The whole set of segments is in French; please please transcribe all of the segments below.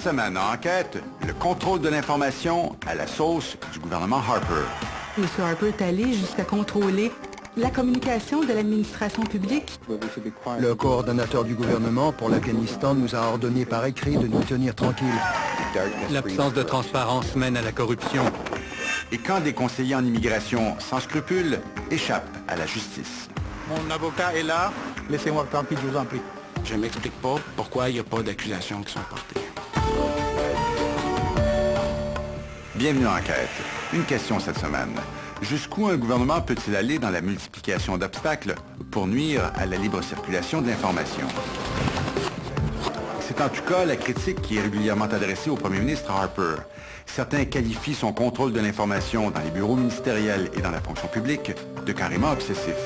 semaine, en enquête, le contrôle de l'information à la sauce du gouvernement Harper. M. Harper est allé jusqu'à contrôler la communication de l'administration publique. Le coordonnateur du gouvernement pour l'Afghanistan nous a ordonné par écrit de nous tenir tranquilles. L'absence de transparence mène à la corruption. Et quand des conseillers en immigration sans scrupules échappent à la justice. Mon avocat est là, laissez-moi tranquille, je vous en prie. Je ne m'explique pas pourquoi il n'y a pas d'accusations qui sont portées. Bienvenue à Enquête. Une question cette semaine. Jusqu'où un gouvernement peut-il aller dans la multiplication d'obstacles pour nuire à la libre circulation de l'information? C'est en tout cas la critique qui est régulièrement adressée au premier ministre Harper. Certains qualifient son contrôle de l'information dans les bureaux ministériels et dans la fonction publique de carrément obsessif.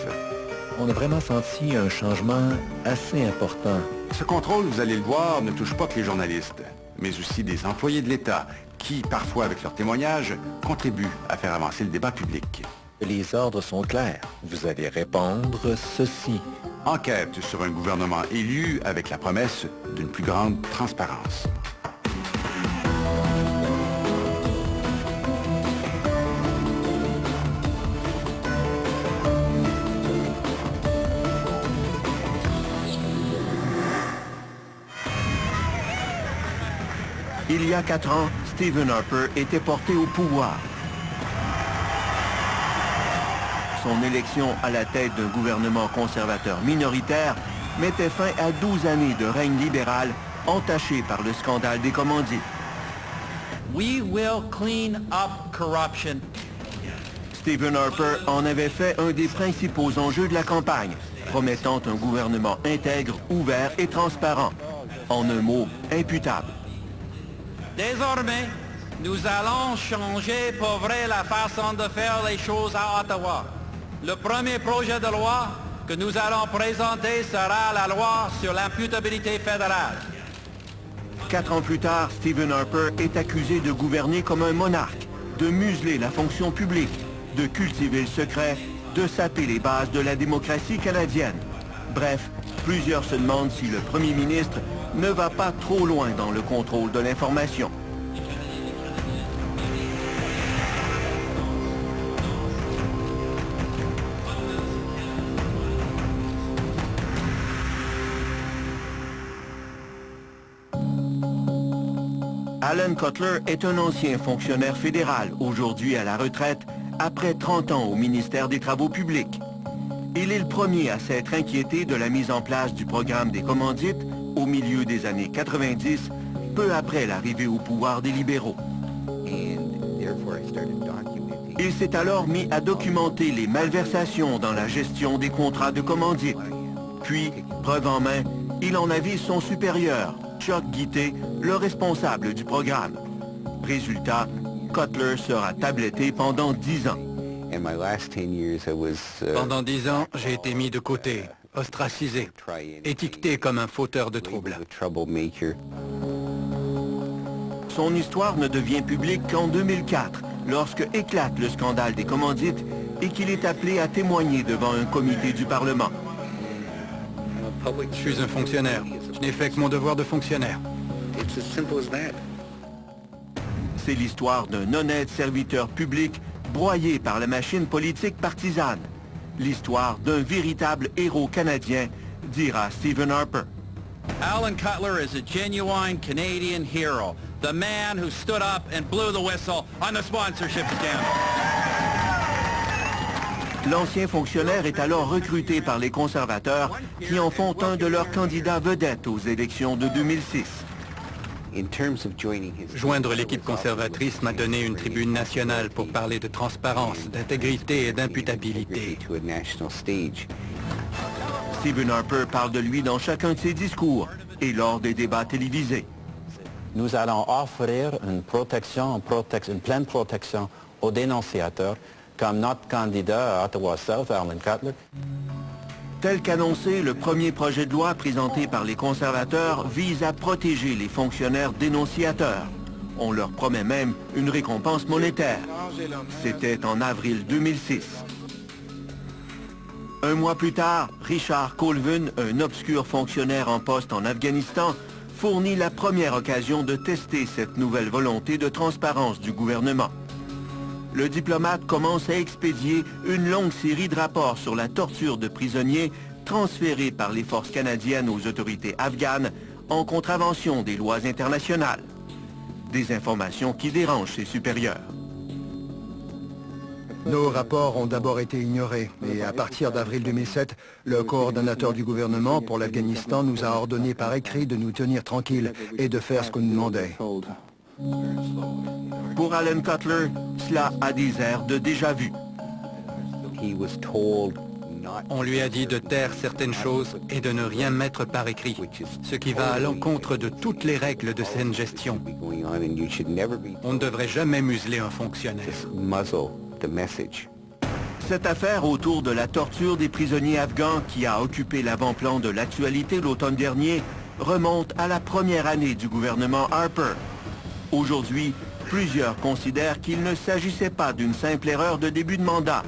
On a vraiment senti un changement assez important. Ce contrôle, vous allez le voir, ne touche pas que les journalistes, mais aussi des employés de l'État qui, parfois avec leurs témoignages, contribuent à faire avancer le débat public. Les ordres sont clairs. Vous allez répondre ceci. Enquête sur un gouvernement élu avec la promesse d'une plus grande transparence. Il y a 4 ans, Stephen Harper était porté au pouvoir. Son élection à la tête d'un gouvernement conservateur minoritaire mettait fin à 12 années de règne libéral entaché par le scandale des commandites. We will clean up corruption. Stephen Harper en avait fait un des principaux enjeux de la campagne, promettant un gouvernement intègre, ouvert et transparent. En un mot, imputable. Désormais, nous allons changer pour vrai la façon de faire les choses à Ottawa. Le premier projet de loi que nous allons présenter sera la loi sur l'imputabilité fédérale. 4 ans plus tard, Stephen Harper est accusé de gouverner comme un monarque, de museler la fonction publique, de cultiver le secret, de saper les bases de la démocratie canadienne. Bref, plusieurs se demandent si le premier ministre ne va pas trop loin dans le contrôle de l'information. Alan Cutler est un ancien fonctionnaire fédéral, aujourd'hui à la retraite, après 30 ans au ministère des Travaux publics. Il est le premier à s'être inquiété de la mise en place du programme des commandites au milieu des années 90, peu après l'arrivée au pouvoir des libéraux. Il s'est alors mis à documenter les malversations dans la gestion des contrats de commandite. Puis, preuve en main, il en avise son supérieur, Chuck Guité, le responsable du programme. Résultat, Cutler sera tabletté pendant 10 ans. Pendant 10 ans, j'ai été mis de côté, ostracisé, étiqueté comme un fauteur de troubles. Son histoire ne devient publique qu'en 2004, lorsque éclate le scandale des commandites et qu'il est appelé à témoigner devant un comité du Parlement. Je suis un fonctionnaire. Je n'ai fait que mon devoir de fonctionnaire. C'est l'histoire d'un honnête serviteur public broyé par la machine politique partisane. L'histoire d'un véritable héros canadien, dira Stephen Harper. Alan Cutler is a genuine Canadian hero, the man who stood up and blew the whistle on the sponsorship scandal. L'ancien fonctionnaire est alors recruté par les conservateurs qui en font un de leurs candidats vedettes aux élections de 2006. Joindre l'équipe conservatrice m'a donné une tribune nationale pour parler de transparence, d'intégrité et d'imputabilité. Stephen Harper parle de lui dans chacun de ses discours et lors des débats télévisés. Nous allons offrir une pleine protection aux dénonciateurs, comme notre candidat à Ottawa South, Alan Cutler. Tel qu'annoncé, le premier projet de loi présenté par les conservateurs vise à protéger les fonctionnaires dénonciateurs. On leur promet même une récompense monétaire. C'était en avril 2006. Un mois plus tard, Richard Colvin, un obscur fonctionnaire en poste en Afghanistan, fournit la première occasion de tester cette nouvelle volonté de transparence du gouvernement. Le diplomate commence à expédier une longue série de rapports sur la torture de prisonniers transférés par les forces canadiennes aux autorités afghanes en contravention des lois internationales. Des informations qui dérangent ses supérieurs. Nos rapports ont d'abord été ignorés et à partir d'avril 2007, le coordonnateur du gouvernement pour l'Afghanistan nous a ordonné par écrit de nous tenir tranquilles et de faire ce qu'on nous demandait. Pour Alan Cutler, cela a des airs de déjà-vu. On lui a dit de taire certaines choses et de ne rien mettre par écrit, ce qui va à l'encontre de toutes les règles de saine gestion. On ne devrait jamais museler un fonctionnaire. Cette affaire autour de la torture des prisonniers afghans qui a occupé l'avant-plan de l'actualité l'automne dernier remonte à la première année du gouvernement Harper. Aujourd'hui, plusieurs considèrent qu'il ne s'agissait pas d'une simple erreur de début de mandat,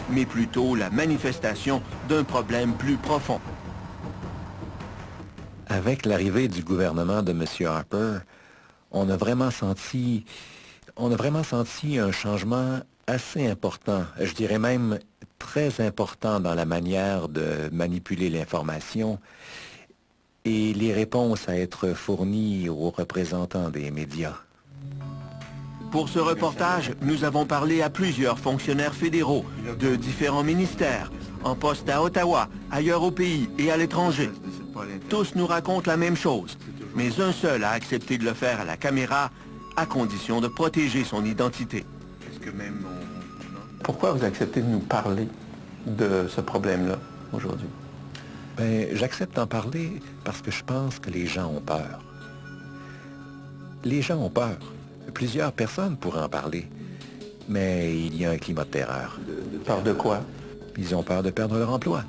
mais plutôt la manifestation d'un problème plus profond. Avec l'arrivée du gouvernement de M. Harper, on a vraiment senti un changement assez important, je dirais même très important dans la manière de manipuler l'information et les réponses à être fournies aux représentants des médias. Pour ce reportage, nous avons parlé à plusieurs fonctionnaires fédéraux de différents ministères, en poste à Ottawa, ailleurs au pays et à l'étranger. Tous nous racontent la même chose, mais un seul a accepté de le faire à la caméra, à condition de protéger son identité. Pourquoi vous acceptez de nous parler de ce problème-là aujourd'hui? Ben, j'accepte d'en parler parce que je pense que les gens ont peur. Les gens ont peur. Plusieurs personnes pourraient en parler, mais il y a un climat de terreur. Peur de quoi? Ils ont peur de perdre leur emploi.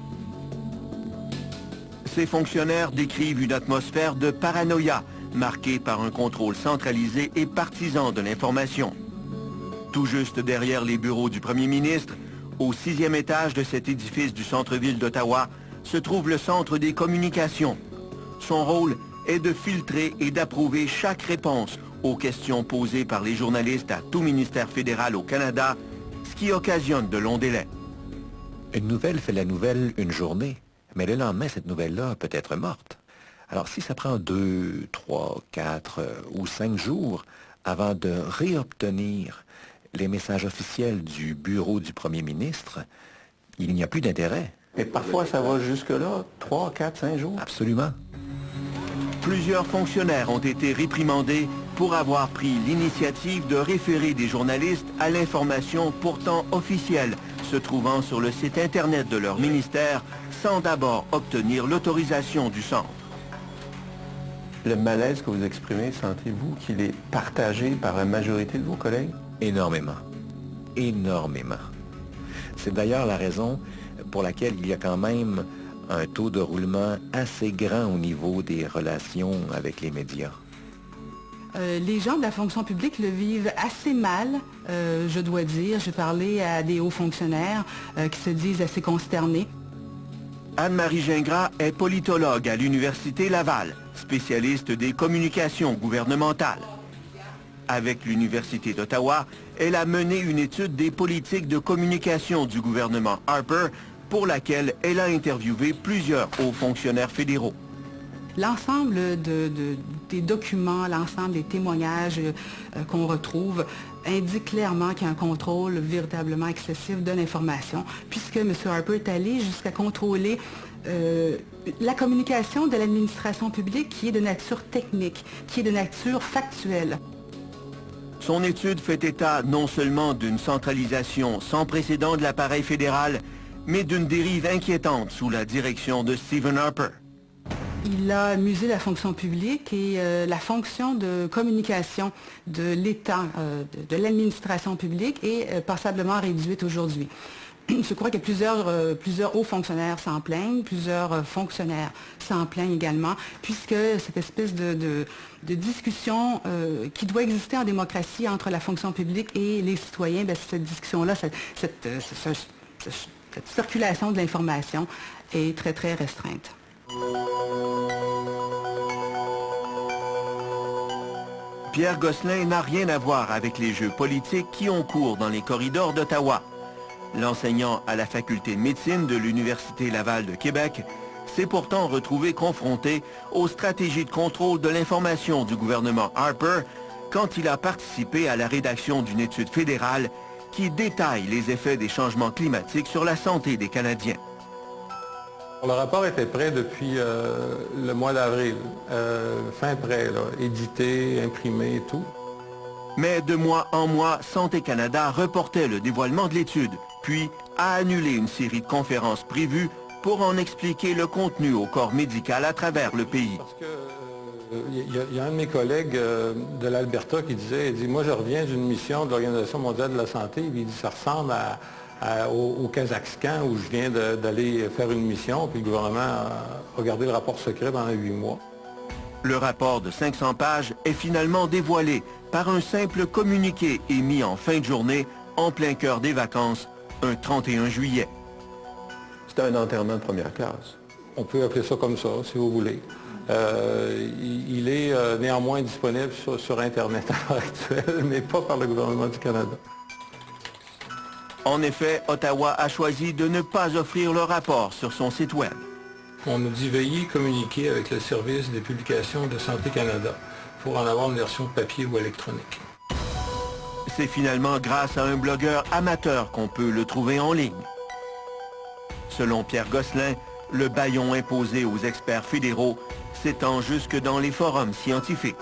Ces fonctionnaires décrivent une atmosphère de paranoïa, marquée par un contrôle centralisé et partisan de l'information. Tout juste derrière les bureaux du premier ministre, au 6e étage de cet édifice du centre-ville d'Ottawa, se trouve le centre des communications. Son rôle est de filtrer et d'approuver chaque réponse aux questions posées par les journalistes à tout ministère fédéral au Canada, ce qui occasionne de longs délais. Une nouvelle fait la nouvelle une journée, mais le lendemain, cette nouvelle-là peut être morte. Alors si ça prend 2, 3, 4 ou 5 jours avant de réobtenir les messages officiels du bureau du premier ministre, il n'y a plus d'intérêt. Et parfois, ça va jusque-là, 3, 4, 5 jours? Absolument. Plusieurs fonctionnaires ont été réprimandés pour avoir pris l'initiative de référer des journalistes à l'information pourtant officielle, se trouvant sur le site Internet de leur ministère, sans d'abord obtenir l'autorisation du centre. Le malaise que vous exprimez, sentez-vous qu'il est partagé par la majorité de vos collègues? Énormément. Énormément. C'est d'ailleurs la raison pour laquelle il y a quand même un taux de roulement assez grand au niveau des relations avec les médias. Les gens de la fonction publique le vivent assez mal, je dois dire. J'ai parlé à des hauts fonctionnaires qui se disent assez consternés. Anne-Marie Gingras est politologue à l'Université Laval, spécialiste des communications gouvernementales. Avec l'Université d'Ottawa, elle a mené une étude des politiques de communication du gouvernement Harper, pour laquelle elle a interviewé plusieurs hauts fonctionnaires fédéraux. L'ensemble des documents, l'ensemble des témoignages qu'on retrouve indique clairement qu'il y a un contrôle véritablement excessif de l'information, puisque M. Harper est allé jusqu'à contrôler la communication de l'administration publique qui est de nature technique, qui est de nature factuelle. Son étude fait état non seulement d'une centralisation sans précédent de l'appareil fédéral, mais d'une dérive inquiétante sous la direction de Stephen Harper. Il a musé la fonction publique et la fonction de communication de l'État, de l'administration publique est passablement réduite aujourd'hui. Je crois que plusieurs hauts fonctionnaires s'en plaignent, plusieurs fonctionnaires s'en plaignent également, puisque cette espèce de discussion qui doit exister en démocratie entre la fonction publique et les citoyens, bien, cette discussion-là, cette circulation de l'information est très, très restreinte. Pierre Gosselin n'a rien à voir avec les jeux politiques qui ont cours dans les corridors d'Ottawa. L'enseignant à la faculté de médecine de l'Université Laval de Québec s'est pourtant retrouvé confronté aux stratégies de contrôle de l'information du gouvernement Harper quand il a participé à la rédaction d'une étude fédérale qui détaille les effets des changements climatiques sur la santé des Canadiens. Le rapport était prêt depuis le mois d'avril, fin prêt, là, édité, imprimé et tout. Mais de mois en mois, Santé Canada reportait le dévoilement de l'étude, puis a annulé une série de conférences prévues pour en expliquer le contenu au corps médical à travers le pays. Parce que il y a un de mes collègues de l'Alberta qui disait, moi je reviens d'une mission de l'Organisation mondiale de la santé, il dit ça ressemble au Kazakhstan où je viens d'aller faire une mission, puis le gouvernement a regardé le rapport secret pendant 8 mois. Le rapport de 500 pages est finalement dévoilé par un simple communiqué émis en fin de journée, en plein cœur des vacances, un 31 juillet. C'est un enterrement de première classe. On peut appeler ça comme ça, si vous voulez. Il est néanmoins disponible sur Internet à l'heure actuelle, mais pas par le gouvernement du Canada. En effet, Ottawa a choisi de ne pas offrir le rapport sur son site Web. On nous dit veuillez communiquer avec le service des publications de Santé Canada pour en avoir une version papier ou électronique. C'est finalement grâce à un blogueur amateur qu'on peut le trouver en ligne. Selon Pierre Gosselin, le bâillon imposé aux experts fédéraux s'étend jusque dans les forums scientifiques.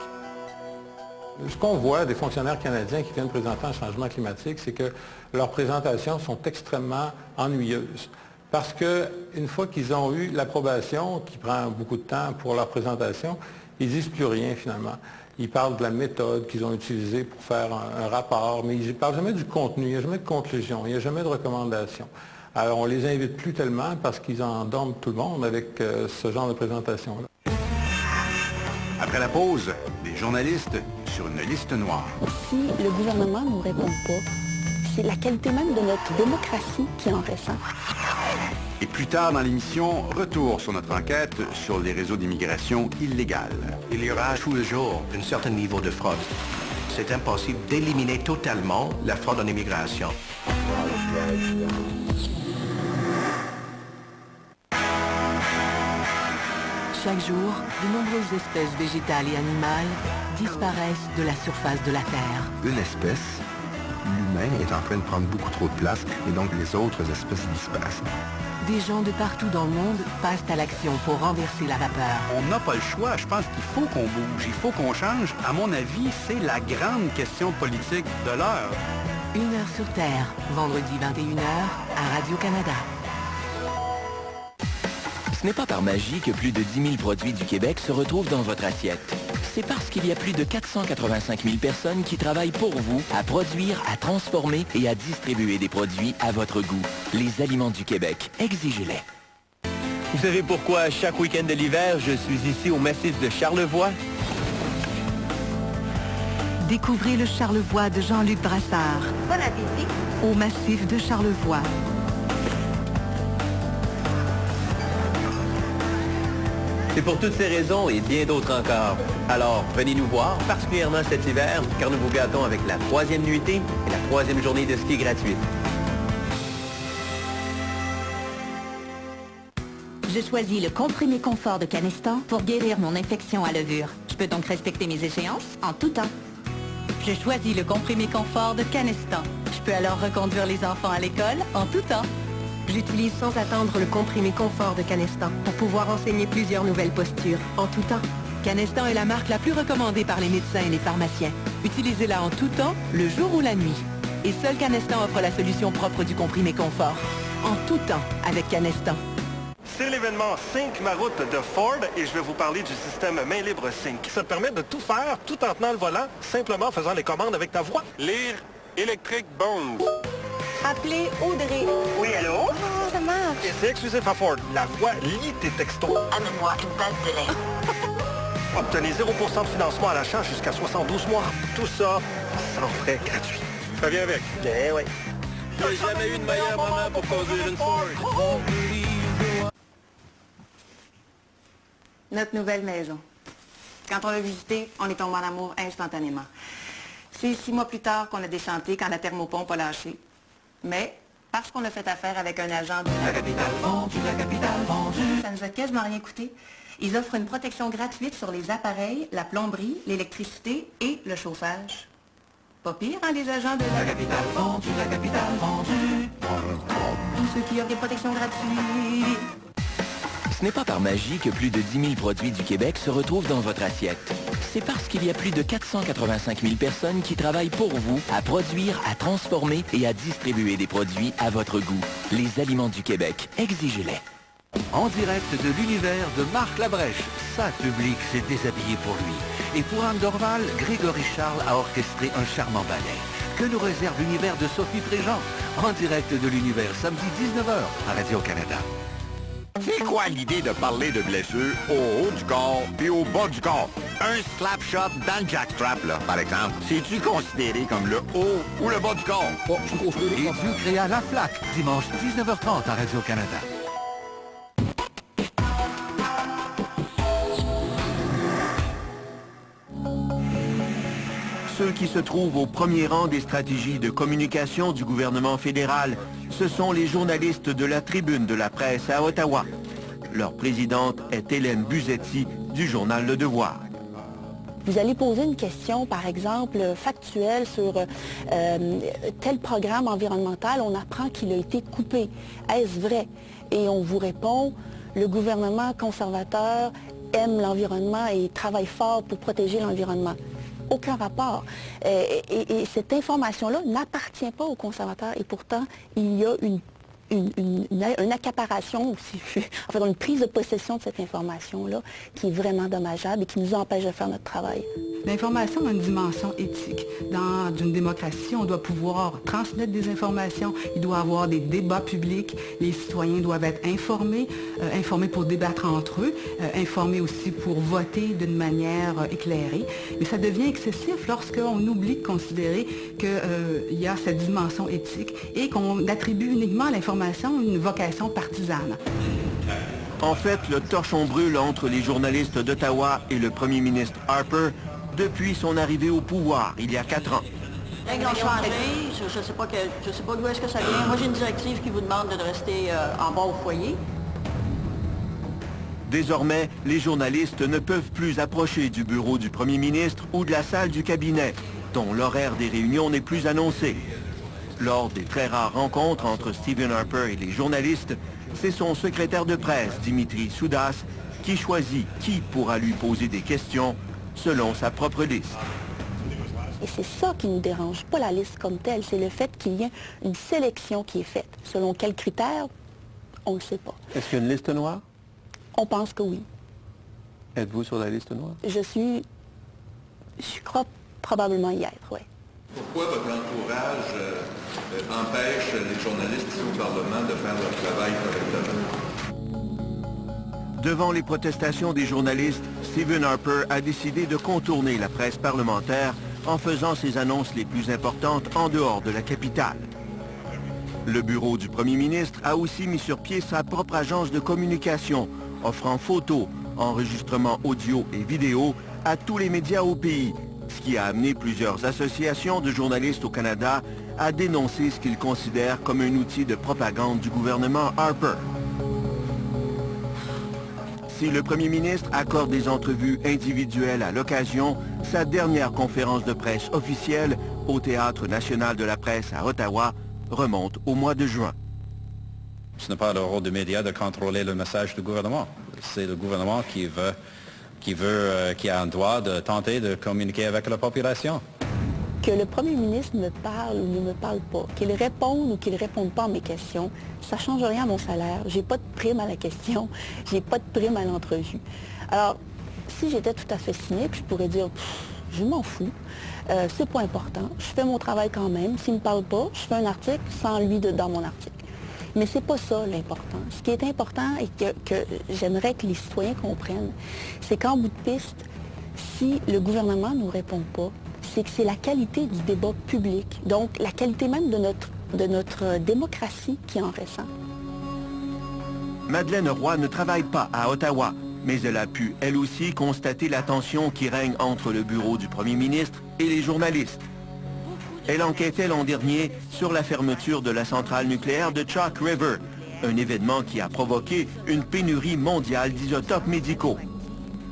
Ce qu'on voit des fonctionnaires canadiens qui viennent présenter un changement climatique, c'est que leurs présentations sont extrêmement ennuyeuses. Parce qu'une fois qu'ils ont eu l'approbation, qui prend beaucoup de temps pour leur présentation, ils ne disent plus rien finalement. Ils parlent de la méthode qu'ils ont utilisée pour faire un rapport, mais ils ne parlent jamais du contenu, il n'y a jamais de conclusion, il n'y a jamais de recommandation. Alors on ne les invite plus tellement parce qu'ils endorment tout le monde avec ce genre de présentation-là. Après la pause, des journalistes sur une liste noire. Si le gouvernement ne nous répond pas, c'est la qualité même de notre démocratie qui en ressent. Et plus tard dans l'émission, retour sur notre enquête sur les réseaux d'immigration illégale. Il y aura tous les jours un certain niveau de fraude. C'est impossible d'éliminer totalement la fraude en immigration. Chaque jour, de nombreuses espèces végétales et animales disparaissent de la surface de la Terre. Une espèce, l'humain, est en train de prendre beaucoup trop de place et donc les autres espèces disparaissent. Des gens de partout dans le monde passent à l'action pour renverser la vapeur. On n'a pas le choix. Je pense qu'il faut qu'on bouge, il faut qu'on change. À mon avis, c'est la grande question politique de l'heure. 1 heure sur Terre, vendredi 21h à Radio-Canada. Ce n'est pas par magie que plus de 10 000 produits du Québec se retrouvent dans votre assiette. C'est parce qu'il y a plus de 485 000 personnes qui travaillent pour vous à produire, à transformer et à distribuer des produits à votre goût. Les Aliments du Québec, exigez-les. Vous savez pourquoi chaque week-end de l'hiver, je suis ici au massif de Charlevoix? Découvrez le Charlevoix de Jean-Luc Brassard. Bon appétit! Au massif de Charlevoix. C'est pour toutes ces raisons et bien d'autres encore. Alors, venez nous voir, particulièrement cet hiver, car nous vous gâtons avec la 3e nuitée et la 3e journée de ski gratuite. Je choisis le comprimé confort de Canestan pour guérir mon infection à levure. Je peux donc respecter mes échéances en tout temps. Je choisis le comprimé confort de Canestan. Je peux alors reconduire les enfants à l'école en tout temps. J'utilise sans attendre le comprimé confort de Canestan pour pouvoir enseigner plusieurs nouvelles postures en tout temps. Canestan est la marque la plus recommandée par les médecins et les pharmaciens. Utilisez-la en tout temps, le jour ou la nuit. Et seul Canestan offre la solution propre du comprimé confort. En tout temps avec Canestan. C'est l'événement Sync ma route de Ford et je vais vous parler du système main libre Sync. Ça te permet de tout faire tout en tenant le volant, simplement en faisant les commandes avec ta voix. Lire Electric Bones. Appelez Audrey. Oui, allô? Oh, ça marche. Et c'est exclusif à Ford. La voix lit tes textos. Amène-moi une tasse de lait. Obtenez 0% de financement à l'achat jusqu'à 72 mois. Tout ça sans frais gratuits. Ça vient avec. Eh oui. J'ai jamais eu de meilleur moment pour conduire une Ford. Notre nouvelle maison. Quand on l'a visité, on est tombé en amour instantanément. C'est 6 mois plus tard qu'on a déchanté quand la thermopompe a lâché. Mais, parce qu'on a fait affaire avec un agent de la capitale vendue, ça nous a quasiment rien coûté. Ils offrent une protection gratuite sur les appareils, la plomberie, l'électricité et le chauffage. Pas pire, hein, les agents de la capitale vendue. Tous ceux qui offrent des protections gratuites. Ce n'est pas par magie que plus de 10 000 produits du Québec se retrouvent dans votre assiette. C'est parce qu'il y a plus de 485 000 personnes qui travaillent pour vous à produire, à transformer et à distribuer des produits à votre goût. Les Aliments du Québec, exigez-les. En direct de l'univers de Marc Labrèche, sa public s'est déshabillé pour lui. Et pour Anne Dorval, Grégory Charles a orchestré un charmant ballet. Que nous réserve l'univers de Sophie Préjean? En direct de l'univers, samedi 19h à Radio-Canada. C'est quoi l'idée de parler de blessure au haut du corps puis au bas du corps? Un slap shot dans le jackstrap, là, par exemple, c'est-tu considéré comme le haut ou le bas du corps? Et Dieu créa la flaque, dimanche 19h30 à Radio-Canada. Ceux qui se trouvent au premier rang des stratégies de communication du gouvernement fédéral, ce sont les journalistes de la Tribune de la presse à Ottawa. Leur présidente est Hélène Buzetti du journal Le Devoir. Vous allez poser une question, par exemple, factuelle sur tel programme environnemental, on apprend qu'il a été coupé. Est-ce vrai? Et on vous répond, le gouvernement conservateur aime l'environnement et travaille fort pour protéger l'environnement. Aucun rapport. Et cette information-là n'appartient pas aux conservateurs et pourtant, il y a une accaparation, en fait, une prise de possession de cette information-là qui est vraiment dommageable et qui nous empêche de faire notre travail. L'information a une dimension éthique. Dans une démocratie, on doit pouvoir transmettre des informations, il doit y avoir des débats publics, les citoyens doivent être informés, informés pour débattre entre eux, informés aussi pour voter d'une manière éclairée. Mais ça devient excessif lorsqu'on oublie de considérer qu'il y a cette dimension éthique et qu'on attribue uniquement à l'information une vocation partisane. En fait, le torchon brûle entre les journalistes d'Ottawa et le premier ministre Harper depuis son arrivée au pouvoir, il y a 4 ans. Règles ont changé, je ne sais pas d'où est-ce que ça vient. Moi, j'ai une directive qui vous demande de rester en bas au foyer. Désormais, les journalistes ne peuvent plus approcher du bureau du premier ministre ou de la salle du cabinet, dont l'horaire des réunions n'est plus annoncé. Lors des très rares rencontres entre Stephen Harper et les journalistes, c'est son secrétaire de presse, Dimitri Soudas, qui choisit qui pourra lui poser des questions selon sa propre liste. Et c'est ça qui nous dérange, pas la liste comme telle, c'est le fait qu'il y ait une sélection qui est faite. Selon quels critères, on ne le sait pas. Est-ce qu'il y a une liste noire? On pense que oui. Êtes-vous sur la liste noire? Je crois probablement y être, oui. Pourquoi votre entourage empêche les journalistes ici au Parlement de faire leur travail correctement? Devant les protestations des journalistes, Stephen Harper a décidé de contourner la presse parlementaire en faisant ses annonces les plus importantes en dehors de la capitale. Le bureau du premier ministre a aussi mis sur pied sa propre agence de communication, offrant photos, enregistrements audio et vidéo à tous les médias au pays, ce qui a amené plusieurs associations de journalistes au Canada à dénoncer ce qu'ils considèrent comme un outil de propagande du gouvernement Harper. Si le premier ministre accorde des entrevues individuelles à l'occasion, sa dernière conférence de presse officielle au Théâtre national de la presse à Ottawa remonte au mois de juin. Ce n'est pas le rôle des médias de contrôler le message du gouvernement. C'est le gouvernement qui a un droit de tenter de communiquer avec la population. Que le premier ministre me parle ou ne me parle pas, qu'il réponde ou qu'il ne réponde pas à mes questions, ça ne change rien à mon salaire. J'ai pas de prime à la question, j'ai pas de prime à l'entrevue. Alors, si j'étais tout à fait cynique, je pourrais dire, je m'en fous, c'est pas important, je fais mon travail quand même. S'il ne me parle pas, je fais un article sans lui dans mon article. Mais c'est pas ça l'important. Ce qui est important et que j'aimerais que les citoyens comprennent, c'est qu'en bout de piste, si le gouvernement ne nous répond pas, c'est que c'est la qualité du débat public, donc la qualité même de notre démocratie qui en ressent. Madeleine Roy ne travaille pas à Ottawa, Mais elle a pu, elle aussi, constater la tension qui règne entre le bureau du premier ministre et les journalistes. Elle enquêtait l'an dernier sur la fermeture de la centrale nucléaire de Chalk River, un événement qui a provoqué une pénurie mondiale d'isotopes médicaux.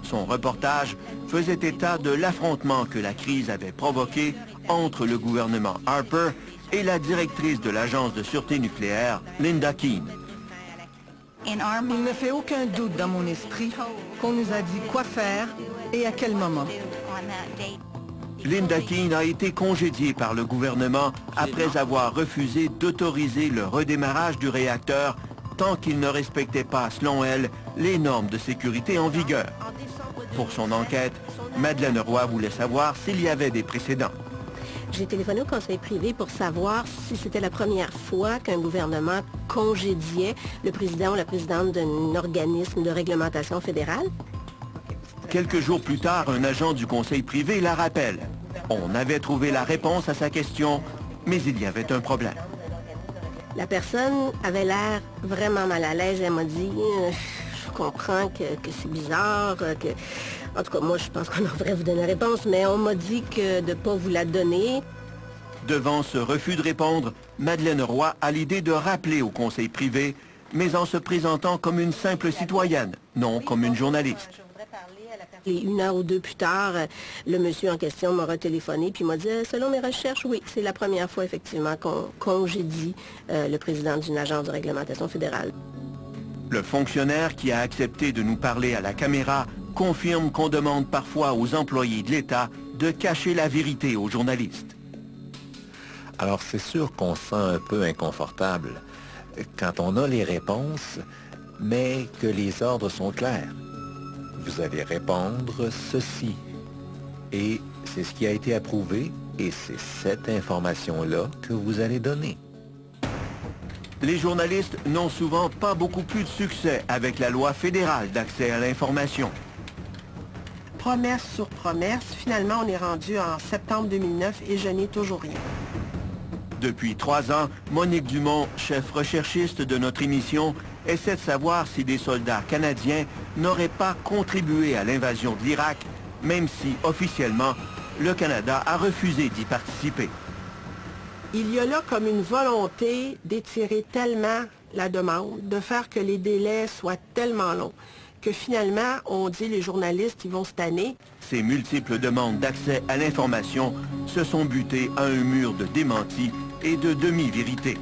Son reportage faisait état de l'affrontement que la crise avait provoqué entre le gouvernement Harper et la directrice de l'Agence de sûreté nucléaire, Linda Keane. Il ne fait aucun doute dans mon esprit qu'on nous a dit quoi faire et à quel moment. Linda Keane a été congédiée par le gouvernement après avoir refusé d'autoriser le redémarrage du réacteur tant qu'il ne respectait pas, selon elle, les normes de sécurité en vigueur. Pour son enquête, Madeleine Roy voulait savoir s'il y avait des précédents. J'ai téléphoné au conseil privé pour savoir si c'était la première fois qu'un gouvernement congédiait le président ou la présidente d'un organisme de réglementation fédérale. Quelques jours plus tard, un agent du conseil privé la rappelle. On avait trouvé la réponse à sa question, mais il y avait un problème. La personne avait l'air vraiment mal à l'aise. Elle m'a dit, je comprends que c'est bizarre, que... En tout cas, moi, je pense qu'on devrait vous donner la réponse, mais on m'a dit que de ne pas vous la donner. Devant ce refus de répondre, Madeleine Roy a l'idée de rappeler au conseil privé, mais en se présentant comme une simple citoyenne, non comme une journaliste. Et 1 heure ou 2 plus tard, le monsieur en question m'a retéléphoné puis m'a dit, selon mes recherches, oui, c'est la première fois effectivement qu'on congédie le président d'une agence de réglementation fédérale. Le fonctionnaire qui a accepté de nous parler à la caméra confirme qu'on demande parfois aux employés de l'État de cacher la vérité aux journalistes. Alors c'est sûr qu'on se sent un peu inconfortable quand on a les réponses, mais que les ordres sont clairs. Vous allez répondre ceci. Et c'est ce qui a été approuvé, et c'est cette information-là que vous allez donner. Les journalistes n'ont souvent pas beaucoup plus de succès avec la loi fédérale d'accès à l'information. Promesse sur promesse, finalement on est rendu en septembre 2009 et je n'ai toujours rien. Depuis 3 ans, Monique Dumont, chef recherchiste de notre émission, essaie de savoir si des soldats canadiens n'auraient pas contribué à l'invasion de l'Irak, même si, officiellement, le Canada a refusé d'y participer. Il y a là comme une volonté d'étirer tellement la demande, de faire que les délais soient tellement longs, que finalement, on dit les journalistes, ils vont se tanner. Ces multiples demandes d'accès à l'information se sont butées à un mur de démentis et de demi-vérités.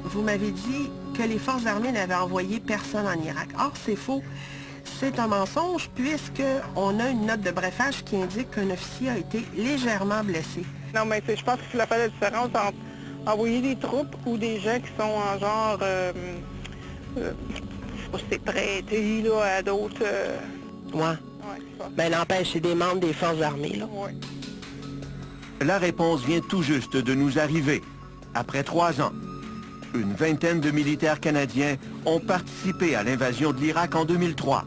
Vous m'avez dit que les forces armées n'avaient envoyé personne en Irak. Or, c'est faux. C'est un mensonge puisqu'on a une note de brefage qui indique qu'un officier a été légèrement blessé. Non, mais je pense qu'il a fait la différence entre envoyer des troupes ou des gens qui sont en genre... je sais pas si c'est prêté là, à d'autres... Ouais. Ben, n'empêche, c'est des membres des forces armées, là. Ouais. La réponse vient tout juste de nous arriver. Après 3 ans, une vingtaine de militaires canadiens ont participé à l'invasion de l'Irak en 2003.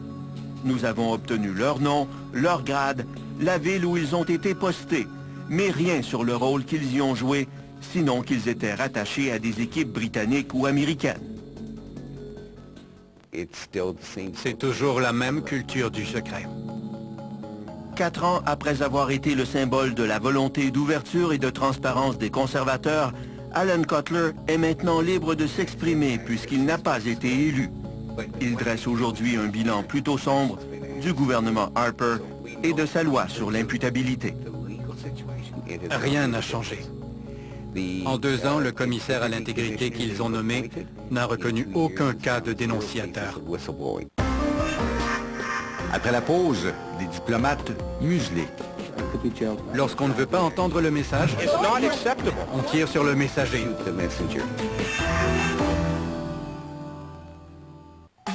Nous avons obtenu leur nom, leur grade, la ville où ils ont été postés, mais rien sur le rôle qu'ils y ont joué, sinon qu'ils étaient rattachés à des équipes britanniques ou américaines. C'est toujours la même culture du secret. 4 ans après avoir été le symbole de la volonté d'ouverture et de transparence des conservateurs, Alan Cutler est maintenant libre de s'exprimer puisqu'il n'a pas été élu. Il dresse aujourd'hui un bilan plutôt sombre du gouvernement Harper et de sa loi sur l'imputabilité. Rien n'a changé. En 2 ans, le commissaire à l'intégrité qu'ils ont nommé n'a reconnu aucun cas de dénonciateur. Après la pause, des diplomates muselés. Lorsqu'on ne veut pas entendre le message, on tire sur le messager.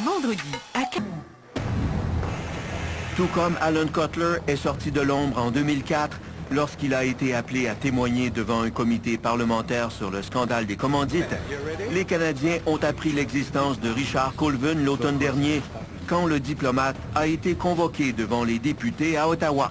Vendredi, à... Tout comme Alan Cutler est sorti de l'ombre en 2004 lorsqu'il a été appelé à témoigner devant un comité parlementaire sur le scandale des commandites, les Canadiens ont appris l'existence de Richard Colvin l'automne dernier quand le diplomate a été convoqué devant les députés à Ottawa.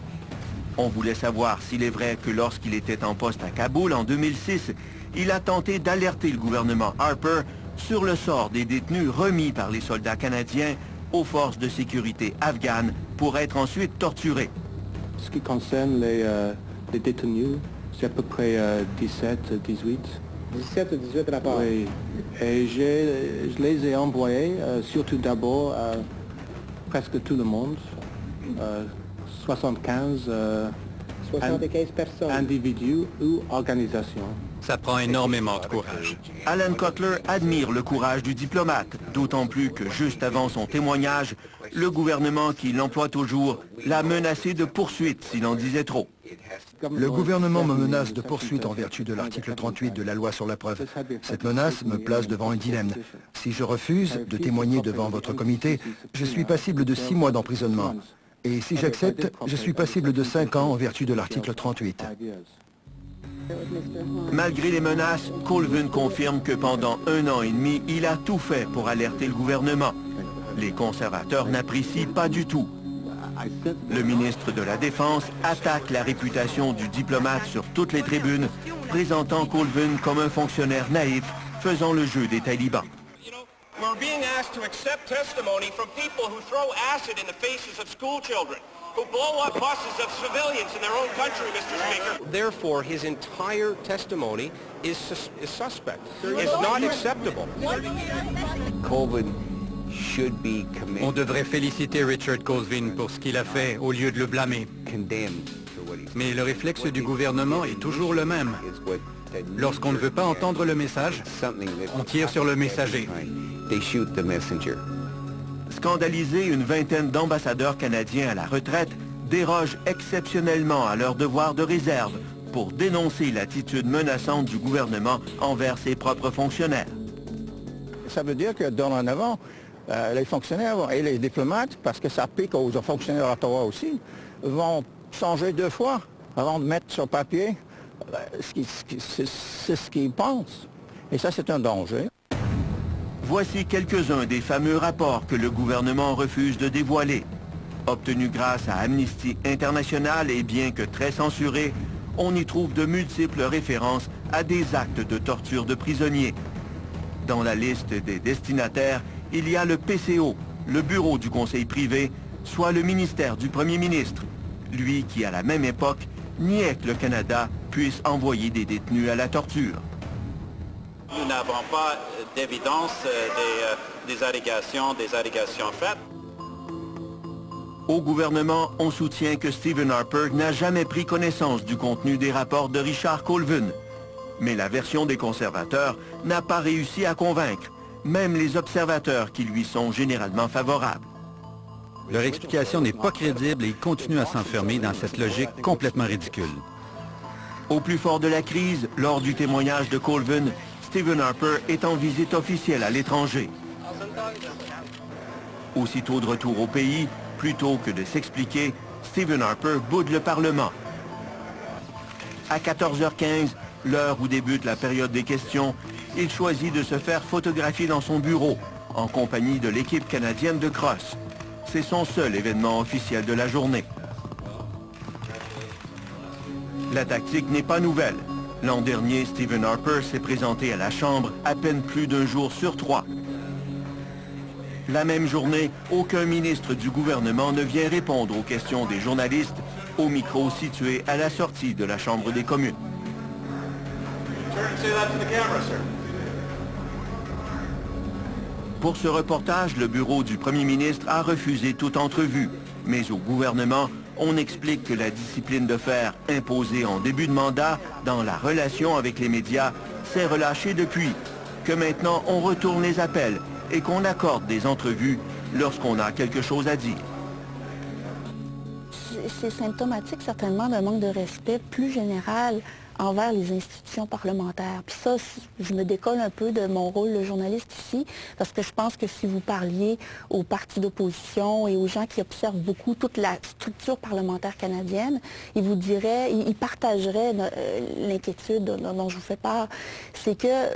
On voulait savoir s'il est vrai que lorsqu'il était en poste à Kaboul en 2006, il a tenté d'alerter le gouvernement Harper sur le sort des détenus remis par les soldats canadiens aux forces de sécurité afghanes pour être ensuite torturé. Ce qui concerne les détenus, c'est à peu près 17, 18. 17 ou 18 rapports? Oui. Et je les ai envoyés, surtout d'abord à presque tout le monde, 75 personnes. Individus ou organisations. Ça prend énormément de courage. Alan Cutler admire le courage du diplomate, d'autant plus que juste avant son témoignage, le gouvernement qui l'emploie toujours l'a menacé de poursuites s'il en disait trop. Le gouvernement me menace de poursuite en vertu de l'article 38 de la loi sur la preuve. Cette menace me place devant un dilemme. Si je refuse de témoigner devant votre comité, je suis passible de 6 mois d'emprisonnement. Et si j'accepte, je suis passible de 5 ans en vertu de l'article 38. Malgré les menaces, Colvin confirme que pendant 1 an et demi, il a tout fait pour alerter le gouvernement. Les conservateurs n'apprécient pas du tout. Le ministre de la Défense attaque la réputation du diplomate sur toutes les tribunes, présentant Colvin comme un fonctionnaire naïf, faisant le jeu des talibans. We're being asked to accept testimony from people who throw acid in the faces of school children, who blow up buses of civilians in their own country, Mr. Speaker. Therefore, his entire testimony is suspect. It's not acceptable. Colvin should be commended. On devrait féliciter Richard Colvin pour ce qu'il a fait au lieu de le blâmer. Mais le réflexe du gouvernement est toujours le même. Lorsqu'on ne veut pas entendre le message, on tire sur le messager. Scandalisés, une vingtaine d'ambassadeurs canadiens à la retraite dérogent exceptionnellement à leur devoir de réserve pour dénoncer l'attitude menaçante du gouvernement envers ses propres fonctionnaires. Ça veut dire que dorénavant, les fonctionnaires et les diplomates, parce que ça pique aux fonctionnaires à Ottawa aussi, vont changer 2 fois avant de mettre sur papier c'est ce qu'ils pensent. Et ça, c'est un danger. Voici quelques-uns des fameux rapports que le gouvernement refuse de dévoiler. Obtenus grâce à Amnesty International et bien que très censurés, on y trouve de multiples références à des actes de torture de prisonniers. Dans la liste des destinataires, il y a le PCO, le bureau du conseil privé, soit le ministère du Premier ministre, lui qui, à la même époque, niait que le Canada puisse envoyer des détenus à la torture. Nous n'avons pas d'évidence des allégations faites. Au gouvernement, on soutient que Stephen Harper n'a jamais pris connaissance du contenu des rapports de Richard Colvin. Mais la version des conservateurs n'a pas réussi à convaincre, même les observateurs qui lui sont généralement favorables. Leur explication n'est pas crédible et ils continuent à s'enfermer dans cette logique complètement ridicule. Au plus fort de la crise, lors du témoignage de Colvin, Stephen Harper est en visite officielle à l'étranger. Aussitôt de retour au pays, plutôt que de s'expliquer, Stephen Harper boude le Parlement. À 14h15, l'heure où débute la période des questions, il choisit de se faire photographier dans son bureau, en compagnie de l'équipe canadienne de crosse. C'est son seul événement officiel de la journée. La tactique n'est pas nouvelle. L'an dernier, Stephen Harper s'est présenté à la Chambre à peine plus d'1 jour sur 3. La même journée, aucun ministre du gouvernement ne vient répondre aux questions des journalistes au micro situé à la sortie de la Chambre des communes. Pour ce reportage, le bureau du premier ministre a refusé toute entrevue. Mais au gouvernement, on explique que la discipline de fer imposée en début de mandat dans la relation avec les médias s'est relâchée depuis, que maintenant on retourne les appels et qu'on accorde des entrevues lorsqu'on a quelque chose à dire. C'est symptomatique certainement d'un manque de respect plus général envers les institutions parlementaires. Puis ça, je me décolle un peu de mon rôle de journaliste ici, parce que je pense que si vous parliez aux partis d'opposition et aux gens qui observent beaucoup toute la structure parlementaire canadienne, ils vous diraient, ils partageraient l'inquiétude dont je vous fais part. C'est que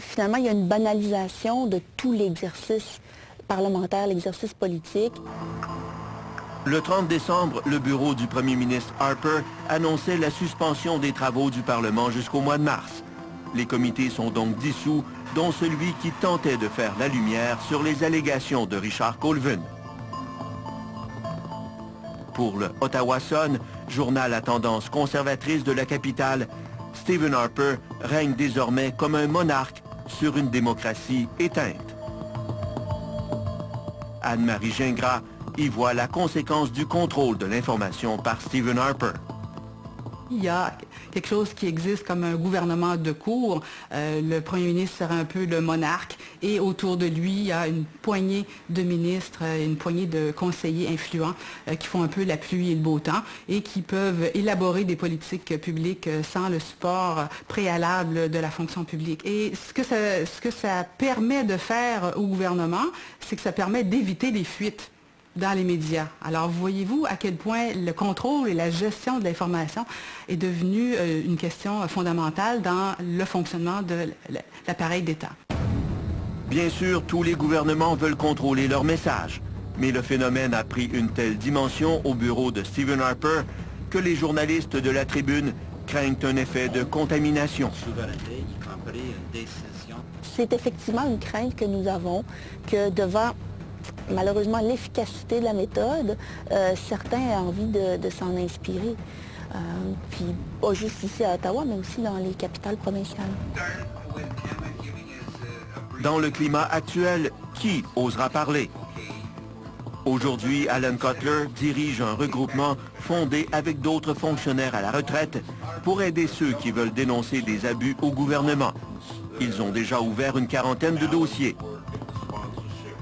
finalement, il y a une banalisation de tout l'exercice parlementaire, l'exercice politique. Le 30 décembre, le bureau du premier ministre Harper annonçait la suspension des travaux du Parlement jusqu'au mois de mars. Les comités sont donc dissous, dont celui qui tentait de faire la lumière sur les allégations de Richard Colvin. pour le Ottawa Sun, journal à tendance conservatrice de la capitale, Stephen Harper règne désormais comme un monarque sur une démocratie éteinte. Anne-Marie Gingras y voit la conséquence du contrôle de l'information par Stephen Harper. Il y a quelque chose qui existe comme un gouvernement de cour. Le premier ministre serait un peu le monarque et autour de lui, il y a une poignée de ministres, une poignée de conseillers influents qui font un peu la pluie et le beau temps et qui peuvent élaborer des politiques publiques sans le support préalable de la fonction publique. Et ce que ça permet de faire au gouvernement, c'est que ça permet d'éviter les fuites dans les médias. Alors, voyez-vous à quel point le contrôle et la gestion de l'information est devenu une question fondamentale dans le fonctionnement de l'appareil d'État. Bien sûr, tous les gouvernements veulent contrôler leur message, mais le phénomène a pris une telle dimension au bureau de Stephen Harper que les journalistes de la Tribune craignent un effet de contamination. C'est effectivement une crainte que nous avons, que devant malheureusement l'efficacité de la méthode, certains ont envie de s'en inspirer. Puis pas juste ici à Ottawa, mais aussi dans les capitales provinciales. Dans le climat actuel, qui osera parler? Aujourd'hui, Alan Cutler dirige un regroupement fondé avec d'autres fonctionnaires à la retraite pour aider ceux qui veulent dénoncer des abus au gouvernement. Ils ont déjà ouvert une quarantaine de dossiers.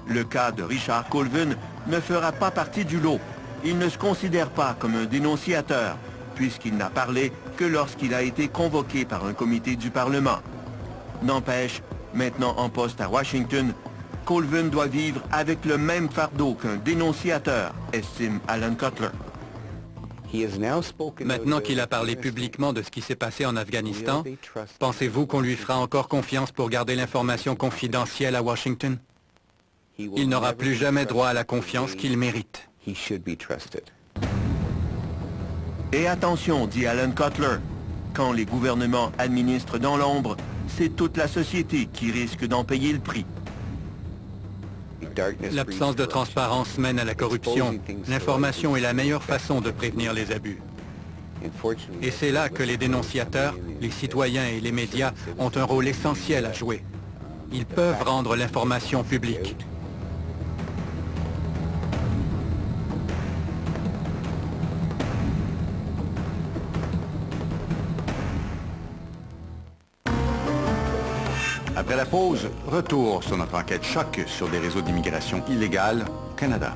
Le cas de Richard Colvin ne fera pas partie du lot. Il ne se considère pas comme un dénonciateur, puisqu'il n'a parlé que lorsqu'il a été convoqué par un comité du Parlement. N'empêche, maintenant en poste à Washington, Colvin doit vivre avec le même fardeau qu'un dénonciateur, estime Alan Cutler. Maintenant qu'il a parlé publiquement de ce qui s'est passé en Afghanistan, pensez-vous qu'on lui fera encore confiance pour garder l'information confidentielle à Washington? Il n'aura plus jamais droit à la confiance qu'il mérite. Et attention, dit Alan Cutler, quand les gouvernements administrent dans l'ombre, c'est toute la société qui risque d'en payer le prix. L'absence de transparence mène à la corruption. L'information est la meilleure façon de prévenir les abus. Et c'est là que les dénonciateurs, les citoyens et les médias ont un rôle essentiel à jouer. Ils peuvent rendre l'information publique. Après la pause, retour sur notre enquête choc sur des réseaux d'immigration illégale au Canada.